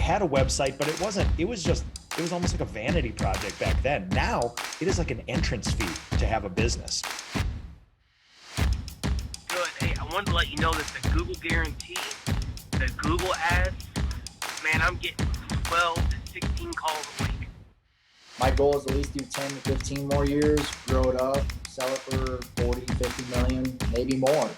had a website, but it was almost like a vanity project back then. Now it is like an entrance fee to have a business. Good. Hey, I wanted to let you know that the Google guarantee, the Google ads, man, I'm getting 12 to 16 calls a week. My goal is at least do 10 to 15 more years, grow it up, sell it for 40, 50 million, maybe more.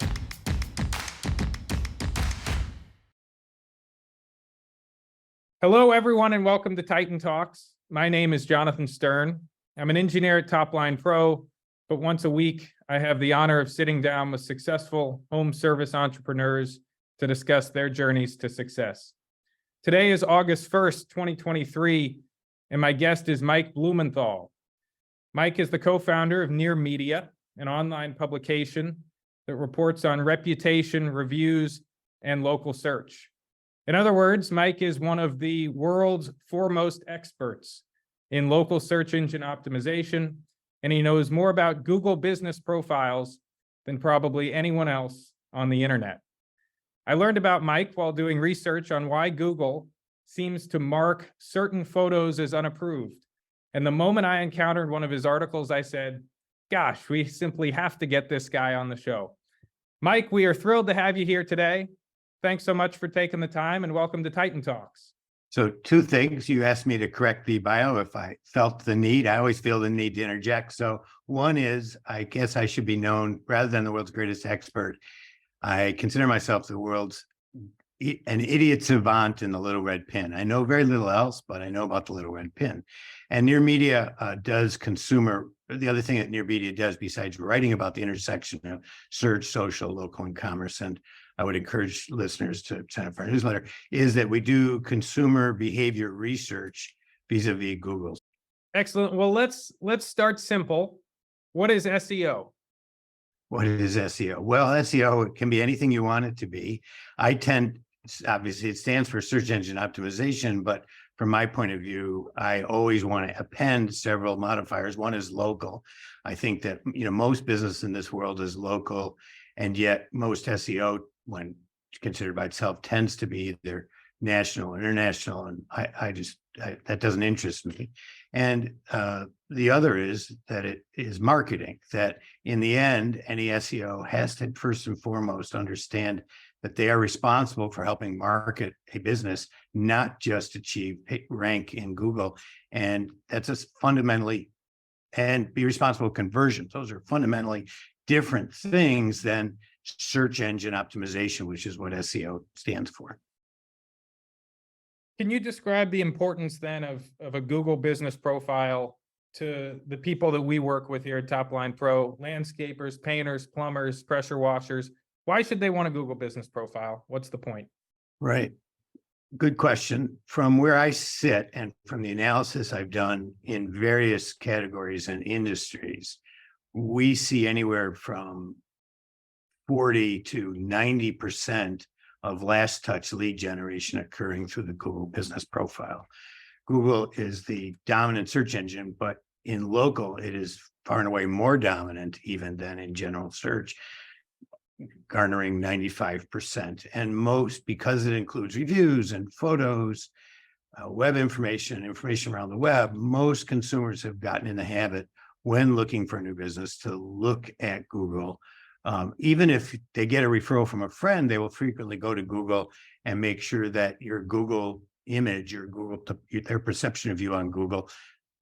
Hello, everyone, and welcome to Titan Talks. My name is Jonathan Stern. I'm an engineer at Topline Pro, but once a week, I have the honor of sitting down with successful home service entrepreneurs to discuss their journeys to success. Today is August 1st, 2023, and my guest is Mike Blumenthal. Mike is the co-founder of Near Media, an online publication that reports on reputation, reviews, and local search. In other words, Mike is one of the world's foremost experts in local search engine optimization, and he knows more about Google business profiles than probably anyone else on the internet. I learned about Mike while doing research on why Google seems to mark certain photos as unapproved. And the moment I encountered one of his articles, I said, gosh, we simply have to get this guy on the show. Mike, we are thrilled to have you here today. Thanks so much for taking the time, and welcome to Titan Talks. So two things. You asked me to correct the bio if I felt the need. I always feel the need to interject. So one is, I guess I should be known, rather than the world's greatest expert, I consider myself the world's an idiot savant in the little red pin. I know very little else, but I know about the little red pin. And Near Media does consumer. The other thing that Near Media does, besides writing about the intersection of search, social, local, and commerce, and I would encourage listeners to sign up for our newsletter, is that we do consumer behavior research vis-a-vis Google. Excellent. Well, let's start simple. What is SEO? What is SEO? Well, SEO can be anything you want it to be. Obviously, it stands for search engine optimization, but from my point of view, I always want to append several modifiers. One is local. I think that most business in this world is local, and yet most SEO, when considered by itself, tends to be either national or international, and that doesn't interest me. And the other is that it is marketing, that in the end, any SEO has to first and foremost understand that they are responsible for helping market a business, not just achieve rank in Google. And that's just fundamentally, and be responsible for conversions. Those are fundamentally different things than search engine optimization, which is what SEO stands for. Can you describe the importance then of a Google business profile to the people that we work with here at Topline Pro, landscapers, painters, plumbers, pressure washers? Why should they want a Google business profile? What's the point? Right. Good question. From where I sit and from the analysis I've done in various categories and industries, we see anywhere from 40 to 90% of last touch lead generation occurring through the Google business profile. Google is the dominant search engine, but in local, it is far and away more dominant even than in general search, garnering 95%. And most, because it includes reviews and photos, web information around the web, most consumers have gotten in the habit when looking for a new business to look at Google. Even if they get a referral from a friend, they will frequently go to Google and make sure that your Google image, their perception of you on Google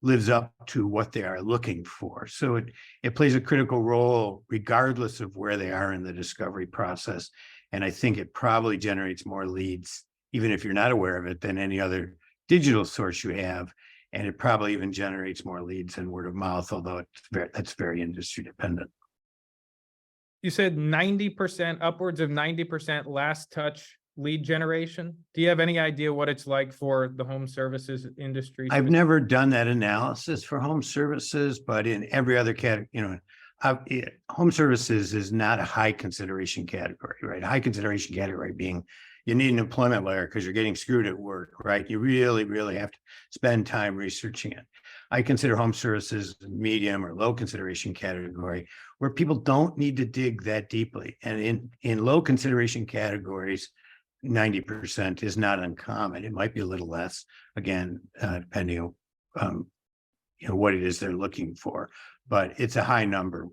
lives up to what they are looking for. So it plays a critical role regardless of where they are in the discovery process. And I think it probably generates more leads, even if you're not aware of it, than any other digital source you have. And it probably even generates more leads than word of mouth, although that's very industry dependent. You said 90%, upwards of 90% last touch lead generation. Do you have any idea what it's like for the home services industry? I've never done that analysis for home services, but in every other category, home services is not a high consideration category, right? High consideration category being you need an employment lawyer because you're getting screwed at work, right? You really, really have to spend time researching it. I consider home services medium or low consideration category where people don't need to dig that deeply. And in low consideration categories, 90% is not uncommon. It might be a little less, again, depending on what it is they're looking for, but it's a high number.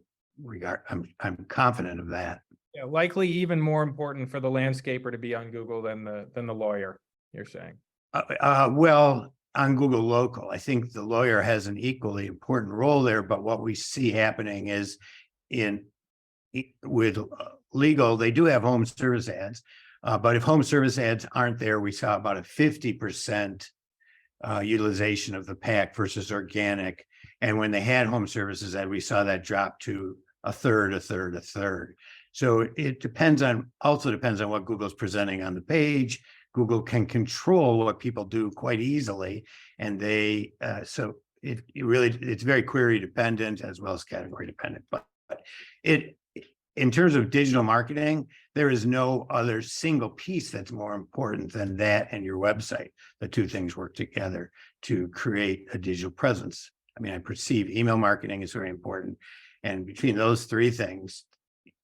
I'm confident of that. Yeah, likely even more important for the landscaper to be on Google than the lawyer, you're saying. Well, on Google Local, I think the lawyer has an equally important role there, but what we see happening is with legal, they do have home service ads, but if home service ads aren't there, we saw about a 50% utilization of the PAC versus organic. And when they had home services ad, we saw that drop to a third. So it also depends on what Google's presenting on the page. Google can control what people do quite easily. And it's very query dependent as well as category dependent. But in terms of digital marketing, there is no other single piece that's more important than that and your website. The two things work together to create a digital presence. I mean, I perceive email marketing is very important. And between those three things,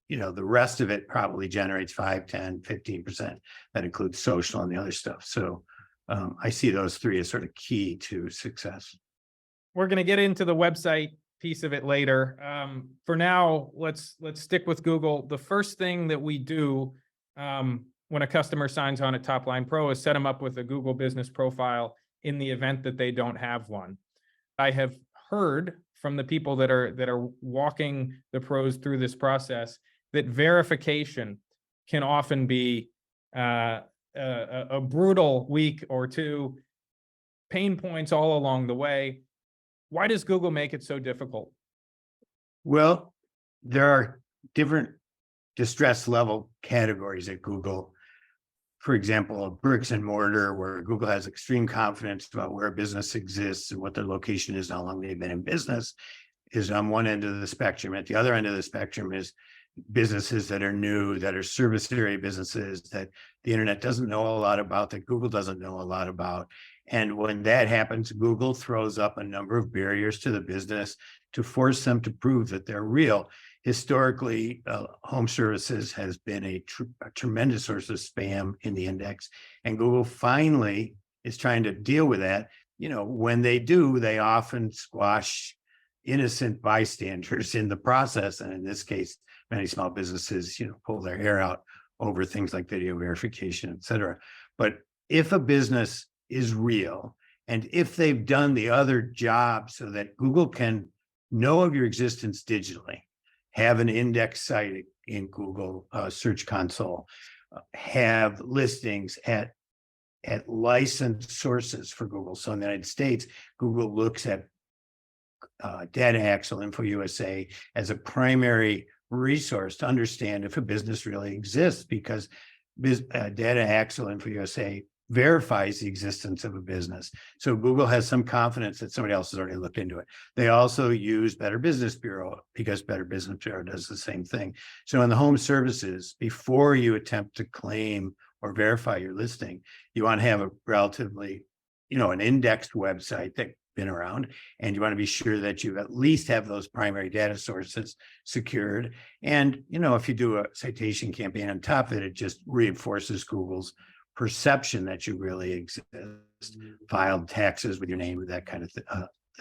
the rest of it probably generates 5, 10, 15%. That includes social and the other stuff. So I see those three as sort of key to success. We're going to get into the website piece of it later. For now, let's stick with Google. The first thing that we do when a customer signs on at Topline Pro is set them up with a Google business profile in the event that they don't have one. I have heard from the people that are walking the pros through this process that verification can often be a brutal week or two, pain points all along the way. Why does Google make it so difficult? Well, there are different distress level categories at Google. For example, bricks and mortar, where Google has extreme confidence about where a business exists and what their location is, how long they've been in business, is on one end of the spectrum. At the other end of the spectrum is businesses that are new, that are service area businesses that the internet doesn't know a lot about, that Google doesn't know a lot about. And when that happens, Google throws up a number of barriers to the business to force them to prove that they're real. Historically, home services has been a tremendous source of spam in the index, and Google finally is trying to deal with that. When they do, they often squash innocent bystanders in the process. And in this case, many small businesses, pull their hair out over things like video verification, et cetera. But if a business is real, and if they've done the other job so that Google can know of your existence digitally, have an index site in Google Search Console, have listings at licensed sources for Google. So in the United States, Google looks at Data Axle, InfoUSA as a primary resource to understand if a business really exists, because Data Axle, InfoUSA verifies the existence of a business. So Google has some confidence that somebody else has already looked into it. They also use Better Business Bureau because Better Business Bureau does the same thing. So in the home services, before you attempt to claim or verify your listing, you want to have a relatively, an indexed website that's been around, and you want to be sure that you at least have those primary data sources secured. And, if you do a citation campaign on top of it, it just reinforces Google's perception that you really exist, filed taxes with your name, with that kind of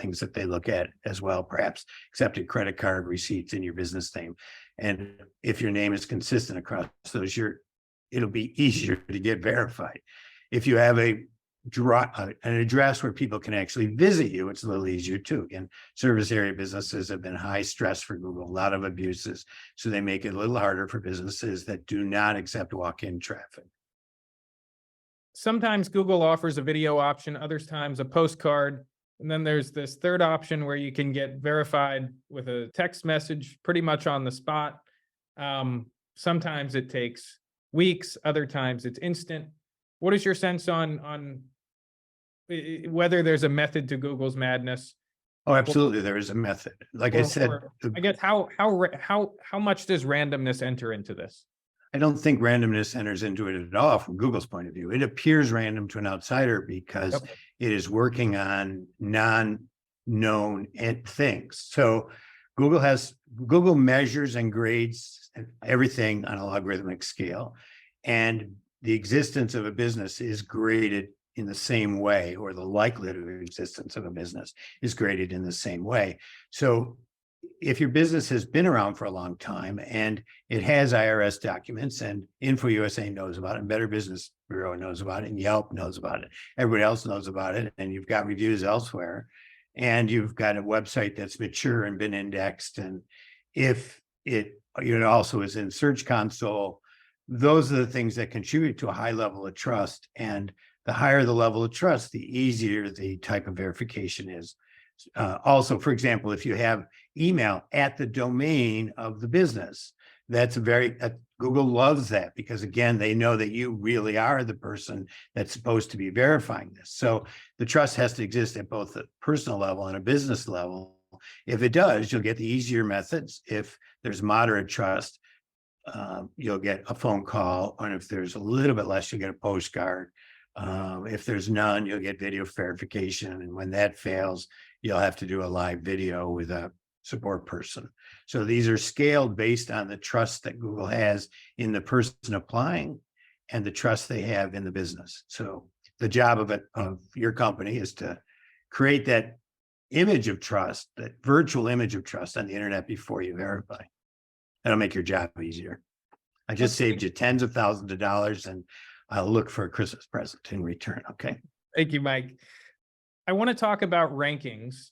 things that they look at as well, perhaps accepted credit card receipts in your business name. And if your name is consistent across those, it'll be easier to get verified. If you have an address where people can actually visit you, it's a little easier too. Again, service area businesses have been high stress for Google, a lot of abuses. So they make it a little harder for businesses that do not accept walk-in traffic. Sometimes Google offers a video option, other times a postcard. And then there's this third option where you can get verified with a text message pretty much on the spot. Sometimes it takes weeks, other times it's instant. What is your sense on whether there's a method to Google's madness? Oh, absolutely. There is a method. Like I said, I guess how much does randomness enter into this? I don't think randomness enters into it at all from Google's point of view. It appears random to an outsider because it is working on non-known things. So Google measures and grades everything on a logarithmic scale. And the existence of a business is graded in the same way, or the likelihood of existence of a business is graded in the same way. So if your business has been around for a long time and it has IRS documents, and InfoUSA knows about it, and Better Business Bureau knows about it, and Yelp knows about it, everybody else knows about it, and you've got reviews elsewhere, and you've got a website that's mature and been indexed, and if it also is in Search Console, those are the things that contribute to a high level of trust. And the higher the level of trust, the easier the type of verification is. Also, for example, if you have email at the domain of the business, that's Google loves that, because again, they know that you really are the person that's supposed to be verifying this. So the trust has to exist at both a personal level and a business level. If it does, you'll get the easier methods. If there's moderate trust, you'll get a phone call, and if there's a little bit less, you'll get a postcard. If there's none, you'll get video verification, and when that fails, you'll have to do a live video with a support person. So these are scaled based on the trust that Google has in the person applying and the trust they have in the business. So the job of your company is to create that image of trust, that virtual image of trust on the internet before you verify. That'll make your job easier. I just saved you tens of thousands of dollars, and I'll look for a Christmas present in return. Okay. Thank you, Mike. I want to talk about rankings.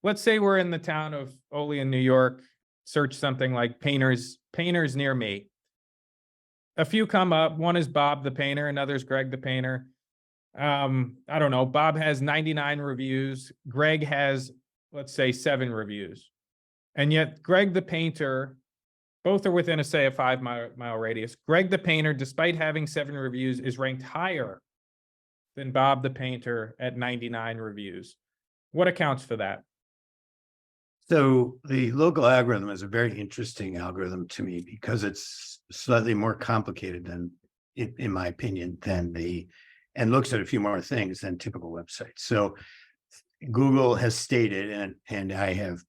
Let's say we're in the town of Olean, New York, search something like painters near me. A few come up. One is Bob the painter, another's Greg the painter. I don't know. Bob has 99 reviews. Greg has, let's say, 7 reviews. And yet Greg the painter, both are within a 5-mile radius. Greg the painter, despite having 7 reviews, is ranked higher than Bob the painter at 99 reviews. What accounts for that? So the local algorithm is a very interesting algorithm to me, because it's slightly more complicated than, in my opinion, and looks at a few more things than typical websites. So Google has stated, and I have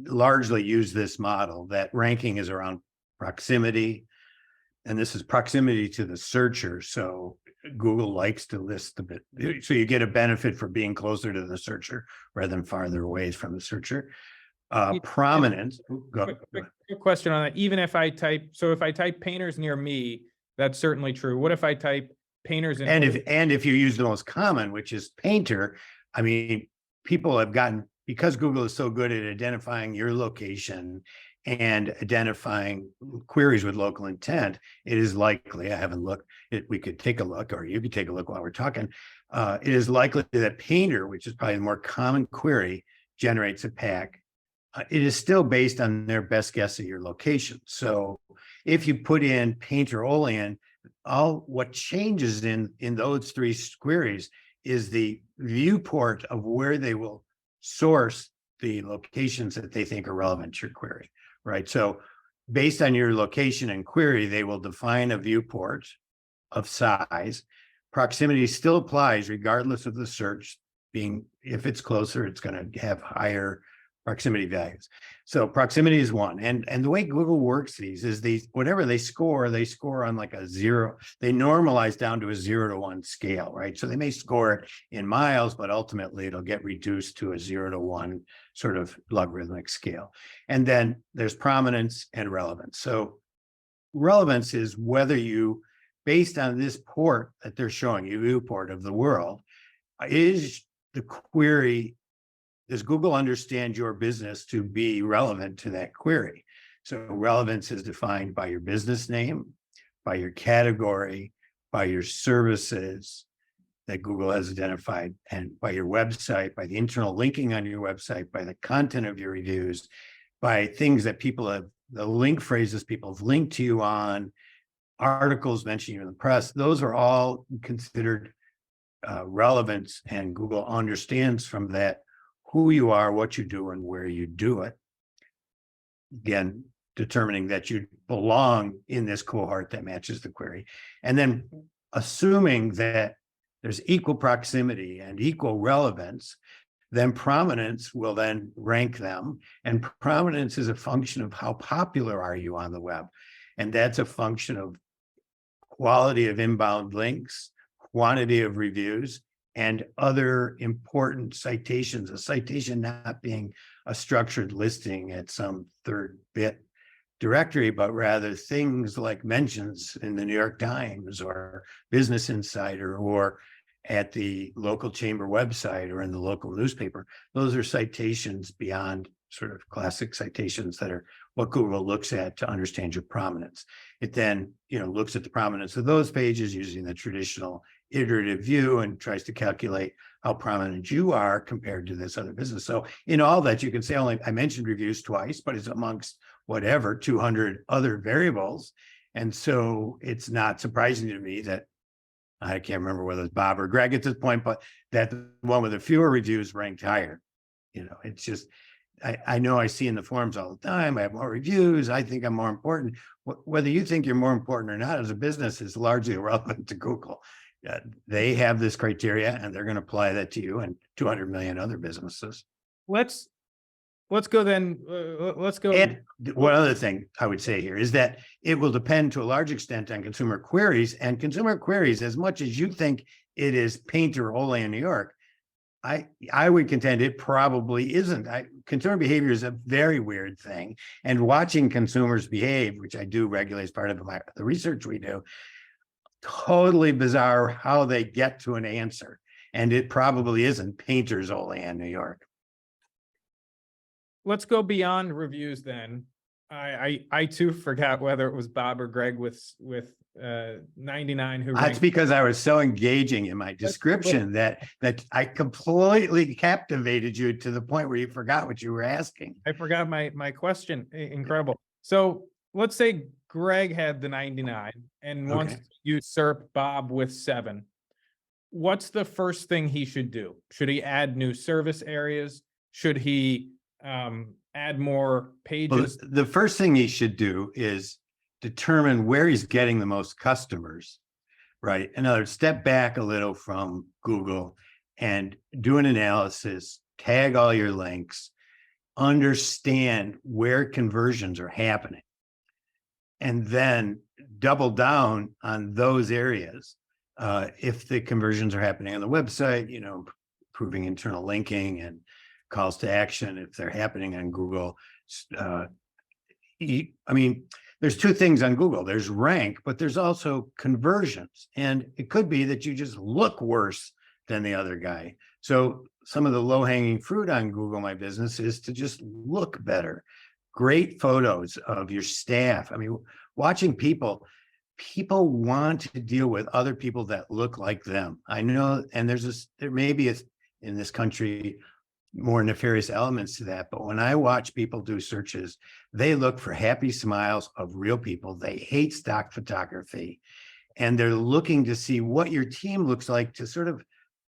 largely used this model, that ranking is around proximity, and this is proximity to the searcher. So Google likes to list so you get a benefit for being closer to the searcher rather than farther away from the searcher. Prominence. Quick question on that. Even if I type painters near me, that's certainly true. What if I type painters in? And if you use the most common, which is painter, I mean, people have gotten, because Google is so good at identifying your location and identifying queries with local intent, it is likely, I haven't looked, we could take a look, or you could take a look while we're talking. It is likely that painter, which is probably the more common query, generates a pack. It is still based on their best guess of your location. So if you put in painter Olean, what changes in those 3 queries is the viewport of where they will source the locations that they think are relevant to your query, right? So based on your location and query, they will define a viewport of size. Proximity still applies regardless of the search being, if it's closer, it's going to have higher proximity values. So proximity is one. And the way Google works is whatever they score on like a 0. They normalize down to a 0 to 1 scale, right? So they may score it in miles, but ultimately it'll get reduced to a 0 to 1 sort of logarithmic scale. And then there's prominence and relevance. So relevance is whether you, based on this port that they're showing you, viewport of the world, is the query, does Google understand your business to be relevant to that query? So relevance is defined by your business name, by your category, by your services that Google has identified, and by your website, by the internal linking on your website, by the content of your reviews, by things that the link phrases people have linked to you on, articles mentioning you in the press. Those are all considered relevance, and Google understands from that who you are, what you do, and where you do it. Again, determining that you belong in this cohort that matches the query. And then assuming that there's equal proximity and equal relevance, then prominence will then rank them. And prominence is a function of how popular are you on the web. And that's a function of quality of inbound links, quantity of reviews, and other important citations, a citation not being a structured listing at some third bit directory, but rather things like mentions in the New York Times or Business Insider or at the local chamber website or in the local newspaper. Those are citations beyond sort of classic citations that are what Google looks at to understand your prominence. It then, looks at the prominence of those pages using the traditional iterative view and tries to calculate how prominent you are compared to this other business. So in all that, you can say I mentioned reviews twice, but it's amongst whatever 200 other variables. And so it's not surprising to me that I can't remember whether it's Bob or Greg at this point, but that the one with the fewer reviews ranked higher. It's just, I know I see in the forums all the time, I have more reviews, I think I'm more important. Whether you think you're more important or not as a business is largely irrelevant to Google. They have this criteria and they're going to apply that to you and 200 million other businesses. Let's go then. Let's go. And one other thing I would say here is that it will depend to a large extent on consumer queries, and consumer queries, as much as you think it is paint or Ole in New York, I would contend it probably isn't. Consumer behavior is a very weird thing, and watching consumers behave, which I do regularly as part of the research we do, totally bizarre how they get to an answer, and it probably isn't painters Ole in New York. Let's go beyond reviews then. I too forgot whether it was Bob or Greg with 99 who That's ranked. because I was so engaging in my description that I completely captivated you to the point where you forgot what you were asking. I forgot my question. Incredible. So let's say Greg had the 99 and wants to usurp Bob with 7. What's the first thing he should do? Should he add new service areas? Should he add more pages? Well, the first thing he should do is determine where he's getting the most customers, right? In other words, step back a little from Google and do an analysis, tag all your links, understand where conversions are happening, and then double down on those areas. If the conversions are happening on the website, improving internal linking and calls to action, if they're happening on Google. There's two things on Google. There's rank, but there's also conversions. And it could be that you just look worse than the other guy. So some of the low-hanging fruit on Google My Business is to just look better. Great photos of your staff. Watching people want to deal with other people that look like them. I know, and there may be in this country more nefarious elements to that. But when I watch people do searches, they look for happy smiles of real people. They hate stock photography, and they're looking to see what your team looks like, to sort of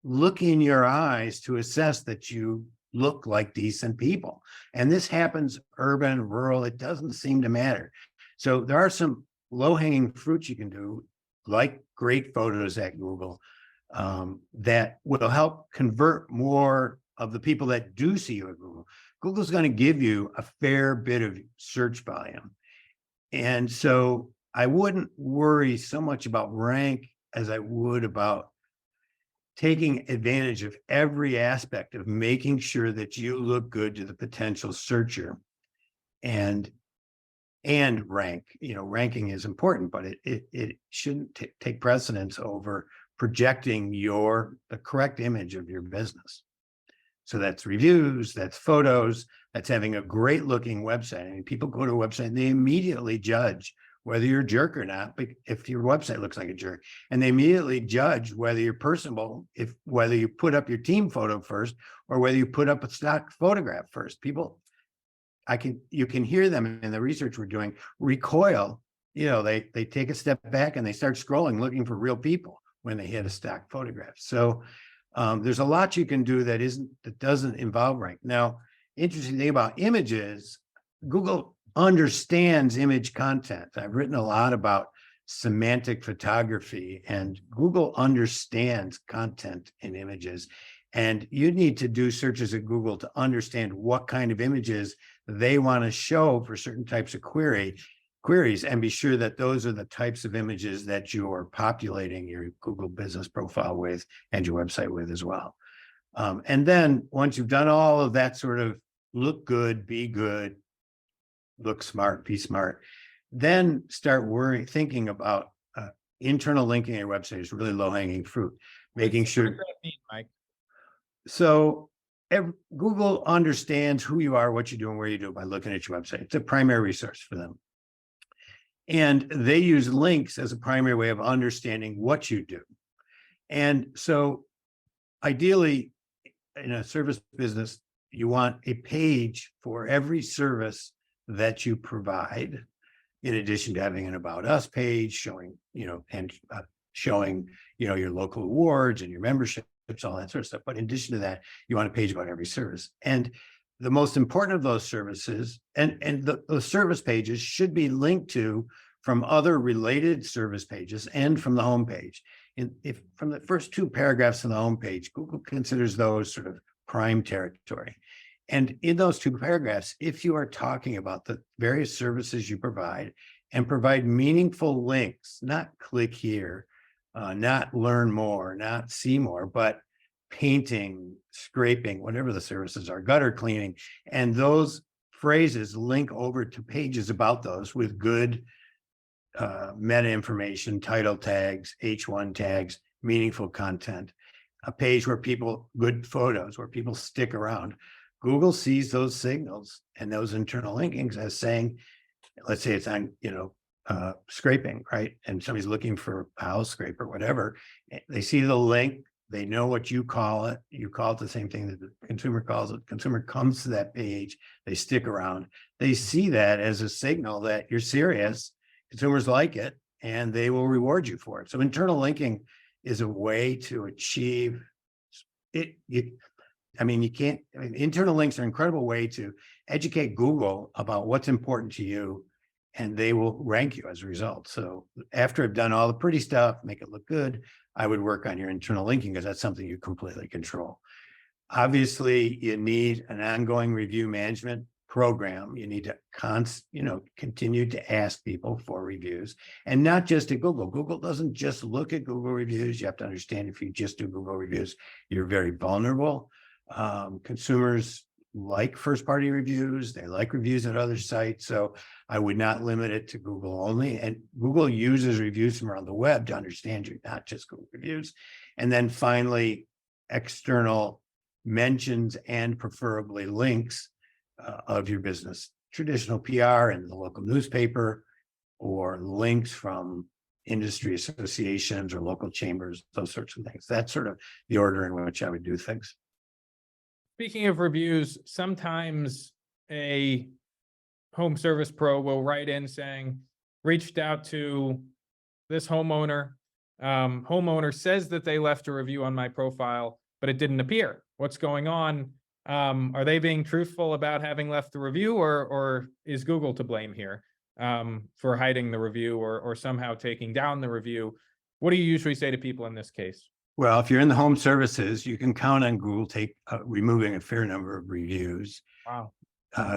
look in your eyes to assess that you look like decent people. And this happens urban, rural, it doesn't seem to matter. So there are some low-hanging fruits you can do, like great photos at Google, that will help convert more of the people that do see you at Google. Google's going to give you a fair bit of search volume. And so I wouldn't worry so much about rank as I would about taking advantage of every aspect of making sure that you look good to the potential searcher. And rank, ranking is important, but it shouldn't take precedence over projecting the correct image of your business. So that's reviews, that's photos, that's having a great looking website. People go to a website and they immediately judge whether you're a jerk or not, if your website looks like a jerk. And they immediately judge whether you're personable, whether you put up your team photo first or whether you put up a stock photograph first. You can hear them in the research we're doing recoil. They take a step back and they start scrolling looking for real people when they hit a stock photograph. So there's a lot you can do that doesn't involve rank. Now, interesting thing about images, Google understands image content. I've written a lot about semantic photography, and Google understands content in images. And you need to do searches at Google to understand what kind of images they want to show for certain types of query. queries, and be sure that those are the types of images that you're populating your Google business profile with and your website with as well. And then once you've done all of that sort of look good, be good, look smart, be smart, then start thinking about internal linking your website is really low hanging fruit, making sure. What does that mean, Mike? So Google understands who you are, what you do, and where you do it by looking at your website. It's a primary resource for them. And they use links as a primary way of understanding what you do. And so ideally, in a service business, you want a page for every service that you provide, in addition to having an About Us page showing, showing, your local awards and your memberships, all that sort of stuff. But in addition to that, you want a page about every service. And the most important of those services and the service pages should be linked to from other related service pages and from the homepage. If from the first 2 paragraphs of the homepage, Google considers those sort of prime territory. And in those 2 paragraphs, if you are talking about the various services you provide and provide meaningful links, not click here, not learn more, not see more, but painting, scraping, whatever the services are, gutter cleaning, and those phrases link over to pages about those with good meta information, title tags, H1 tags, meaningful content, a page where good photos, where people stick around. Google sees those signals and those internal linkings as saying, let's say it's on, scraping, right? And somebody's looking for a house scrape or whatever. They see the link. They know what you call it. You call it the same thing that the consumer calls it. Consumer comes to that page. They stick around. They see that as a signal that you're serious. Consumers like it, and they will reward you for it. So internal linking is a way to achieve it. Internal links are an incredible way to educate Google about what's important to you, and they will rank you as a result. So after I've done all the pretty stuff, make it look good, I would work on your internal linking because that's something you completely control. Obviously, you need an ongoing review management program. You need to continue to ask people for reviews, and not just at Google. Google doesn't just look at Google reviews. You have to understand, if you just do Google reviews, you're very vulnerable. Consumers like first-party reviews. They like reviews at other sites. So I would not limit it to Google only. And Google uses reviews from around the web to understand you, not just Google reviews. And then finally, external mentions and preferably links of your business, traditional PR in the local newspaper, or links from industry associations or local chambers, those sorts of things. That's sort of the order in which I would do things. Speaking of reviews, sometimes a home service pro will write in saying, reached out to this homeowner. Homeowner says that they left a review on my profile, but it didn't appear. What's going on? Are they being truthful about having left the review, or is Google to blame here for hiding the review or somehow taking down the review? What do you usually say to people in this case? Well, if you're in the home services, you can count on Google removing a fair number of reviews. Wow.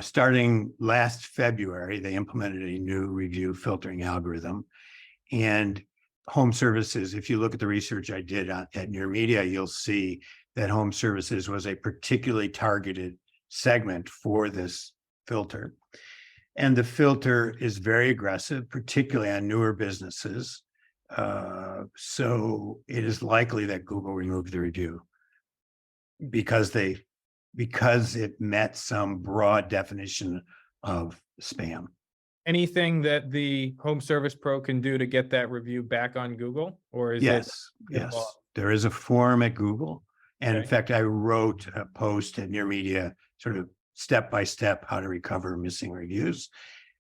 Starting last February, they implemented a new review filtering algorithm. And home services, if you look at the research I did at Near Media, you'll see that home services was a particularly targeted segment for this filter. And the filter is very aggressive, particularly on newer businesses. So it is likely that Google removed the review because it met some broad definition of spam. Anything that the home service pro can do to get that review back on Google, or is Yes, there is a form at Google. And in Okay. fact, I wrote a post at Near Media, sort of step-by-step how to recover missing reviews,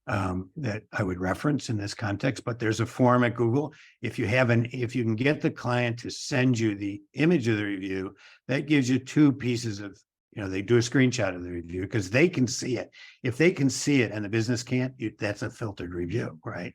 that I would reference in this context. But there's a form at Google. If you can get the client to send you the image of the review, that gives you 2 pieces of, they do a screenshot of the review because they can see it. If they can see it and the business can't, that's a filtered review, right?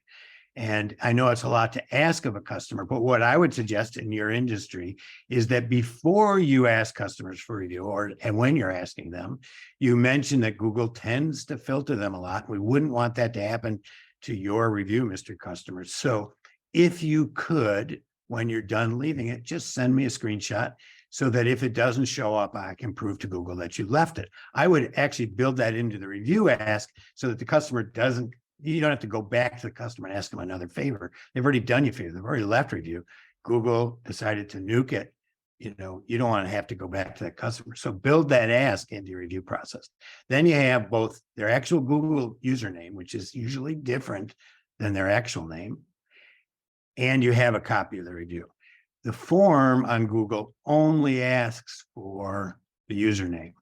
And I know it's a lot to ask of a customer, but what I would suggest in your industry is that before you ask customers for review, and when you're asking them, you mention that Google tends to filter them a lot. We wouldn't want that to happen to your review, Mr. Customer. So if you could, when you're done leaving it, just send me a screenshot so that if it doesn't show up, I can prove to Google that you left it. I would actually build that into the review ask so that the customer doesn't, you don't have to go back to the customer and ask them another favor. They've already done you a favor. They've already left review. Google decided to nuke it. You know, you don't want to have to go back to that customer. So build that ask into your review process. Then you have both their actual Google username, which is usually different than their actual name, and you have a copy of the review. The form on Google only asks for the username,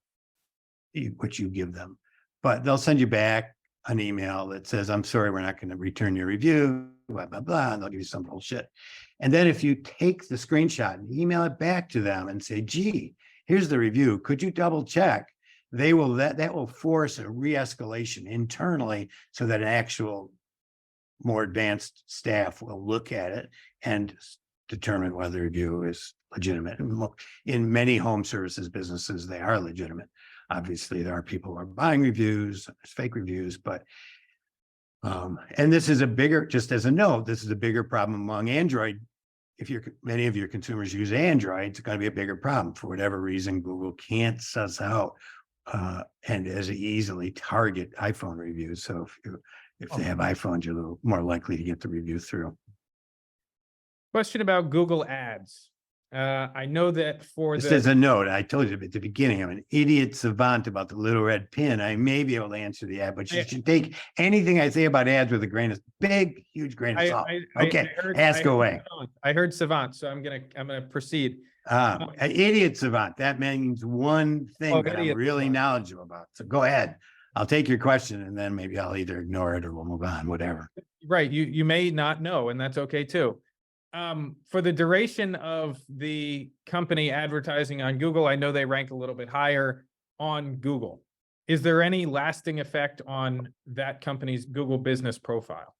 which you give them, but they'll send you back an email that says, I'm sorry, we're not going to return your review, blah, blah, blah, and they'll give you some bullshit. And then if you take the screenshot and email it back to them and say, gee, here's the review, could you double check? They will, that will force a re-escalation internally so that an actual more advanced staff will look at it and determine whether the review is legitimate. In many home services businesses, they are legitimate. Obviously, there are people who are buying reviews, there's fake reviews, but and this is a bigger, just as a note, this is a bigger problem among Android. If many of your consumers use Android, it's going to be a bigger problem. For whatever reason, Google can't suss out and as easily target iPhone reviews. So if they have iPhones, you're a little more likely to get the review through. Question about Google Ads. I know that for Just as a note, I told you at the beginning, I'm an idiot savant about the little red pin. I may be able to answer the ad, but you should take anything I say about ads with a grain of huge grain of salt. Okay, ask away. I heard savant, so I'm gonna proceed. Idiot savant. That means one thing that I'm really knowledgeable about. So go ahead. I'll take your question and then maybe I'll either ignore it or we'll move on, whatever. Right. You may not know, and that's okay too. For the duration of the company advertising on Google, I know they rank a little bit higher on Google. Is there any lasting effect on that company's Google business profile?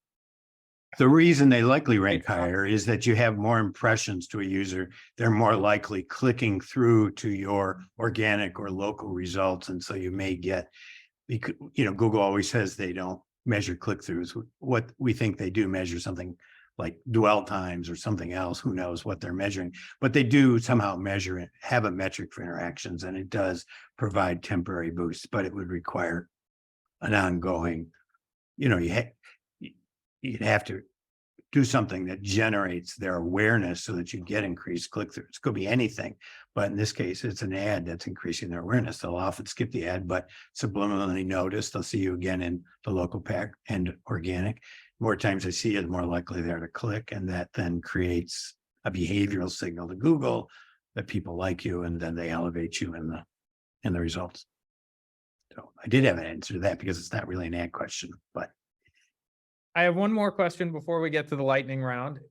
The reason they likely rank higher is that you have more impressions to a user. They're more likely clicking through to your organic or local results. And so you may get, Google always says they don't measure click-throughs. What we think they do measure something like dwell times or something else, who knows what they're measuring, but they do somehow measure it, have a metric for interactions, and it does provide temporary boosts, but it would require an ongoing, you'd have to do something that generates their awareness so that you get increased click-throughs. It could be anything, but in this case, it's an ad that's increasing their awareness. They'll often skip the ad, but subliminally notice, they'll see you again in the local pack and organic. More times they see you, the more likely they're to click, and that then creates a behavioral signal to Google that people like you, and then they elevate you in the results. So I did have an answer to that because it's not really an ad question, but I have one more question before we get to the lightning round.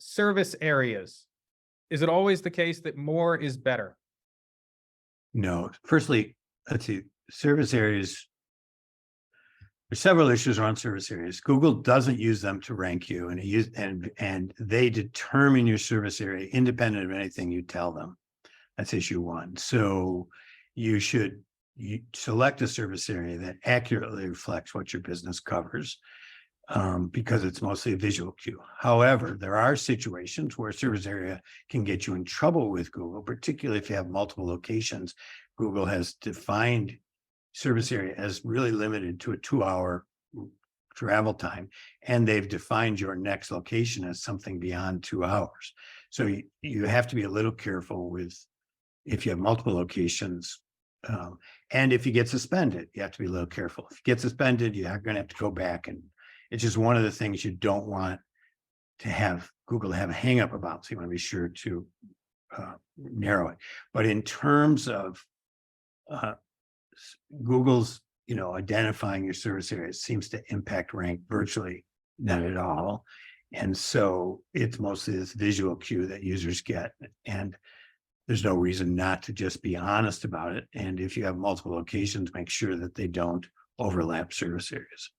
Service areas. Is it always the case that more is better? No. Firstly, let's see, service areas. There's several issues around service areas. Google doesn't use them to rank you, and they determine your service area independent of anything you tell them. That's issue one. So you select a service area that accurately reflects what your business covers, because it's mostly a visual cue. However, there are situations where service area can get you in trouble with Google, particularly if you have multiple locations. Google has defined service area as really limited to a 2-hour travel time, and they've defined your next location as something beyond 2 hours. So you have to be a little careful with if you have multiple locations. And if you get suspended, you have to be a little careful. If you get suspended, you're going to have to go back, and it's just one of the things you don't want to have Google to have a hang up about. So you want to be sure to narrow it. But in terms of Google's, identifying your service area seems to impact rank virtually not at all. And so it's mostly this visual cue that users get. And there's no reason not to just be honest about it. And if you have multiple locations, make sure that they don't overlap service areas.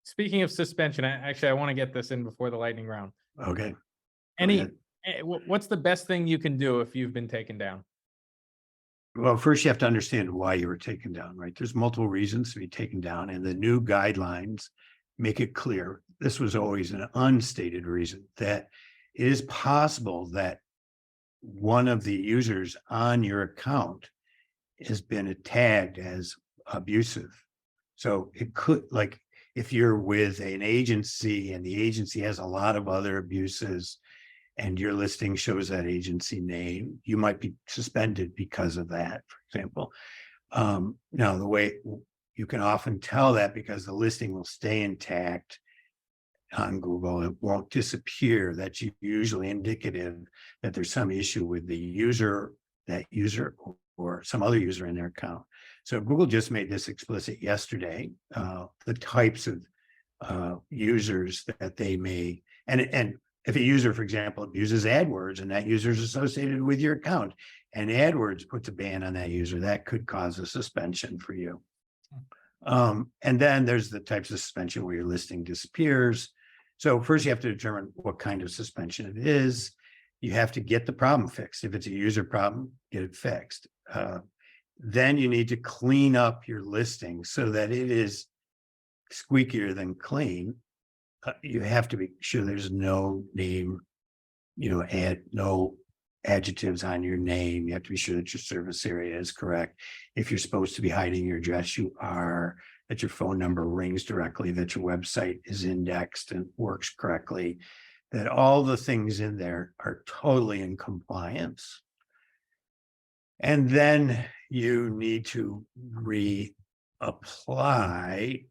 Speaking of suspension, I want to get this in before the lightning round. Okay. What's the best thing you can do if you've been taken down? Well, first you have to understand why you were taken down, right? There's multiple reasons to be taken down, and the new guidelines make it clear. This was always an unstated reason that it is possible that one of the users on your account has been tagged as abusive. So it could, like, if you're with an agency and the agency has a lot of other abuses and your listing shows that agency name, you might be suspended because of that, for example. Now, the way you can often tell that because the listing will stay intact on Google, it won't disappear. That's usually indicative that there's some issue with the user, that user, or some other user in their account. So Google just made this explicit yesterday, the types of users that they may, and if a user, for example, uses AdWords and that user is associated with your account and AdWords puts a ban on that user, that could cause a suspension for you. And then there's the types of suspension where your listing disappears. So first you have to determine what kind of suspension it is. You have to get the problem fixed. If it's a user problem, get it fixed. Then you need to clean up your listing so that it is squeakier than clean. You have to be sure there's no name, no adjectives on your name. You have to be sure that your service area is correct. If you're supposed to be hiding your address, you are, that your phone number rings directly, that your website is indexed and works correctly, that all the things in there are totally in compliance. And then you need to reapply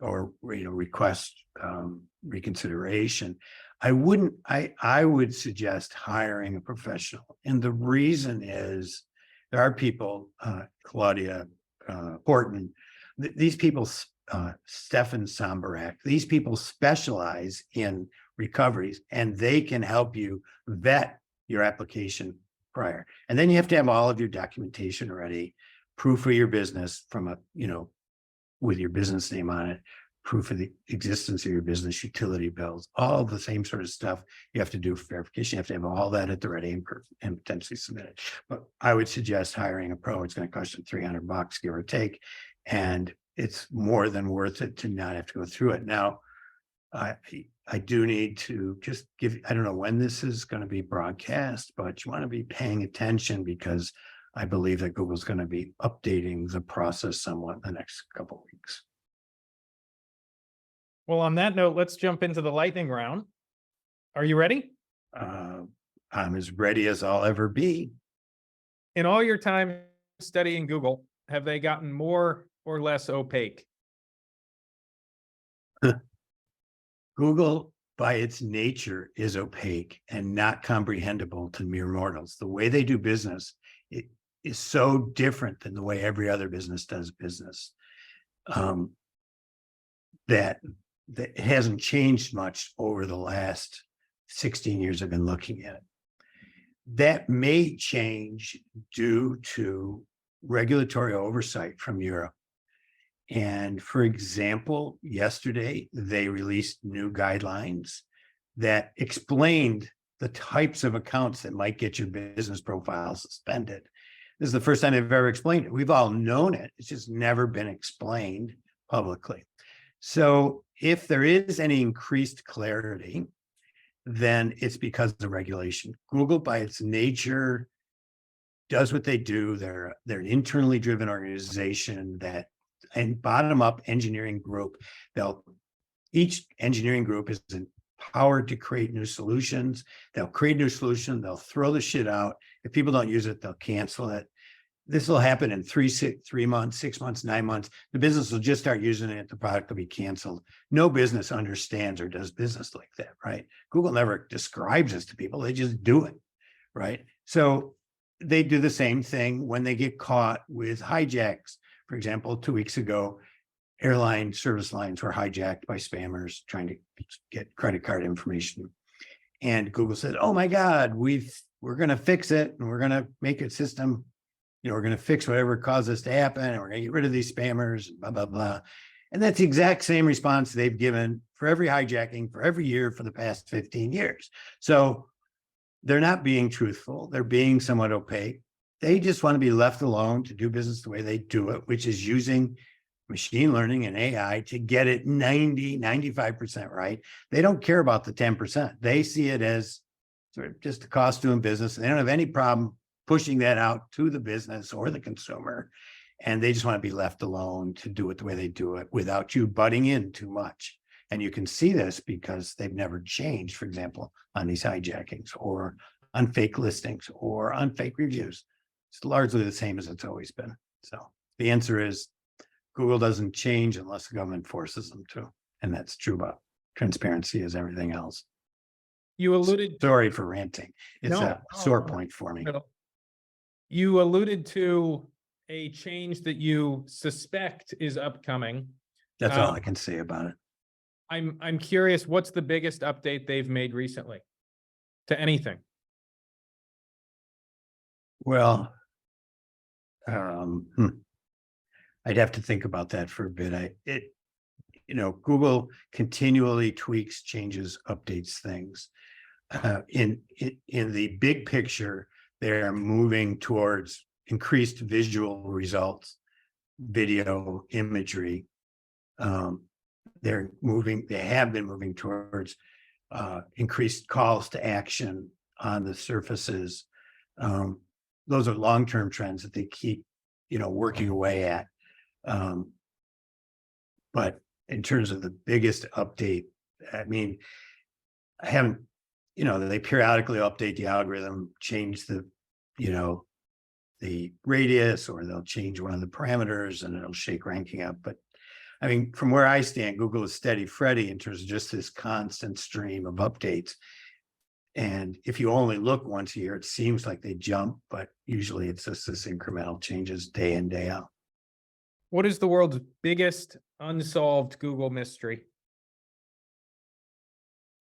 or request reconsideration. I would suggest hiring a professional. And the reason is there are people, Claudia Portman, these people, Stefan Somberak, these people specialize in recoveries and they can help you vet your application prior. And then you have to have all of your documentation ready, proof of your business from a, with your business name on it, proof of the existence of your business, utility bills, all the same sort of stuff you have to do for verification. You have to have all that at the ready and potentially submit it. But I would suggest hiring a pro. It's going to cost you $300, give or take. And it's more than worth it to not have to go through it. Now, I do need to just give, I don't know when this is going to be broadcast, but you want to be paying attention because I believe that Google's going to be updating the process somewhat in the next couple of weeks. Well, on that note, let's jump into the lightning round. Are you ready? I'm as ready as I'll ever be. In all your time studying Google, have they gotten more or less opaque? Google, by its nature, is opaque and not comprehensible to mere mortals. The way they do business, it is so different than the way every other business does business. That it hasn't changed much over the last 16 years I've been looking at it. That may change due to regulatory oversight from Europe. And for example, yesterday, they released new guidelines that explained the types of accounts that might get your business profile suspended. This is the first time they've ever explained it. We've all known it. It's just never been explained publicly. So if there is any increased clarity, then it's because of the regulation. Google, by its nature, does what they do. They're an internally driven organization that, and bottom-up engineering group. Each engineering group is empowered to create new solutions. They'll create a new solution. They'll throw the shit out. If people don't use it, they'll cancel it. This will happen in 3 months, 6 months, 9 months. The business will just start using it. The product will be canceled. No business understands or does business like that, right? Google never describes this to people. They just do it, right? So they do the same thing when they get caught with hijacks. For example, 2 weeks ago, airline service lines were hijacked by spammers trying to get credit card information. And Google said, oh my God, we're going to fix it. And we're going to make a system, we're going to fix whatever caused this to happen. And we're going to get rid of these spammers, blah, blah, blah. And that's the exact same response they've given for every hijacking for every year for the past 15 years. So they're not being truthful. They're being somewhat opaque. they just want to be left alone to do business the way they do it, which is using machine learning and AI to get it 95% right. They don't care about the 10%. They see it as sort of just the cost of doing business. And they don't have any problem pushing that out to the business or the consumer. And they just want to be left alone to do it the way they do it without you butting in too much. And you can see this because they've never changed, for example, on these hijackings or on fake listings or on fake reviews. It's largely the same as it's always been. So the answer is Google doesn't change unless the government forces them to. And that's true about transparency as everything else. You alluded. Sorry for ranting. It's No, a sore point for me. You alluded to a change that you suspect is upcoming. That's all I can say about it. I'm curious, what's the biggest update they've made recently to anything? Well, I'd have to think about that for a bit. Google continually tweaks, changes, updates things. In the big picture, they're moving towards increased visual results, video, imagery. They have been moving towards increased calls to action on the surfaces. Those are long-term trends that they keep, working away at. But in terms of the biggest update, I mean, I haven't, they periodically update the algorithm, change the radius, or they'll change one of the parameters and it'll shake ranking up. But I mean, from where I stand, Google is steady Freddy in terms of just this constant stream of updates. And if you only look once a year, it seems like they jump, but usually it's just this incremental changes day in, day out. What is the world's biggest unsolved Google mystery?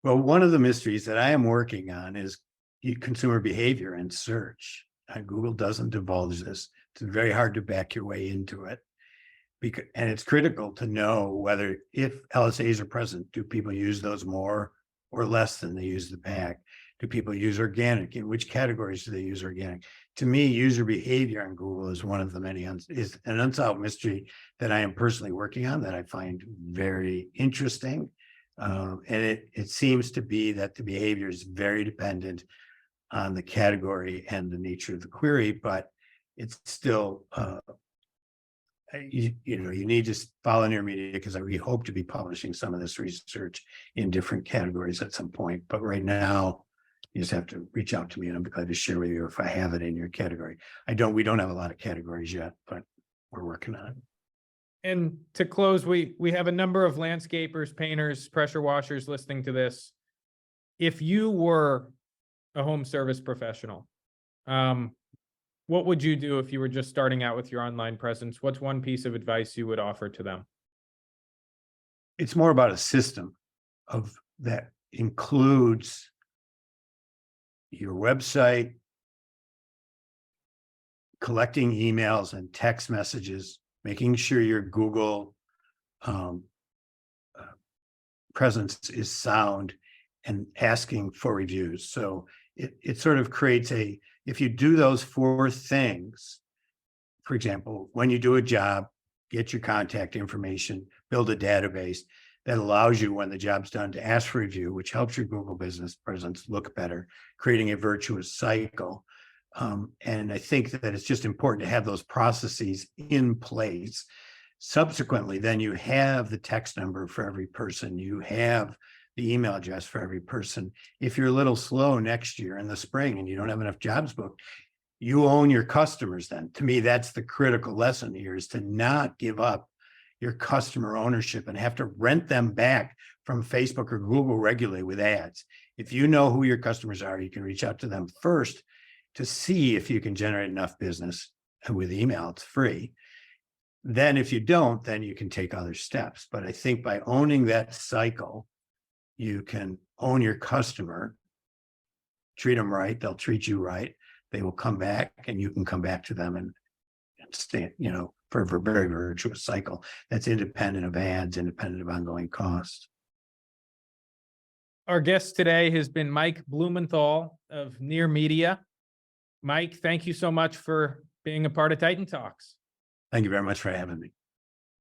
Well, one of the mysteries that I am working on is consumer behavior and search. Google doesn't divulge this. It's very hard to back your way into it. And it's critical to know whether, if LSAs are present, do people use those more or less than they use the pack? Do people use organic? In which categories do they use organic? To me, user behavior on Google is one of the many is an unsolved mystery that I am personally working on that I find very interesting. And it seems to be that the behavior is very dependent on the category and the nature of the query, but it's still you need to follow near media, because we hope to be publishing some of this research in different categories at some point. But right now, you just have to reach out to me and I'm glad to share with you if I have it in your category. We don't have a lot of categories yet, but we're working on it. And to close, we have a number of landscapers, painters, pressure washers listening to this. If you were a home service professional, what would you do if you were just starting out with your online presence? What's one piece of advice you would offer to them? It's more about a system that includes your website, collecting emails and text messages, making sure your Google presence is sound, and asking for reviews. So it sort of creates if you do those 4 things, for example, when you do a job, get your contact information, build a database that allows you, when the job's done, to ask for review, which helps your Google business presence look better, creating a virtuous cycle. And I think that it's just important to have those processes in place. Subsequently, then you have the text number for every person, you have the email address for every person. If you're a little slow next year in the spring and you don't have enough jobs booked, you own your customers then. To me, that's the critical lesson here, is to not give up your customer ownership and have to rent them back from Facebook or Google regularly with ads. If you know who your customers are, you can reach out to them first to see if you can generate enough business. And with email, it's free. Then if you don't, then you can take other steps. But I think by owning that cycle, you can own your customer, treat them right, they'll treat you right, they will come back, and you can come back to them and stay, for a very virtuous cycle that's independent of ads, independent of ongoing costs. Our guest today has been Mike Blumenthal of Near Media. Mike, thank you so much for being a part of Titan Talks. Thank you very much for having me.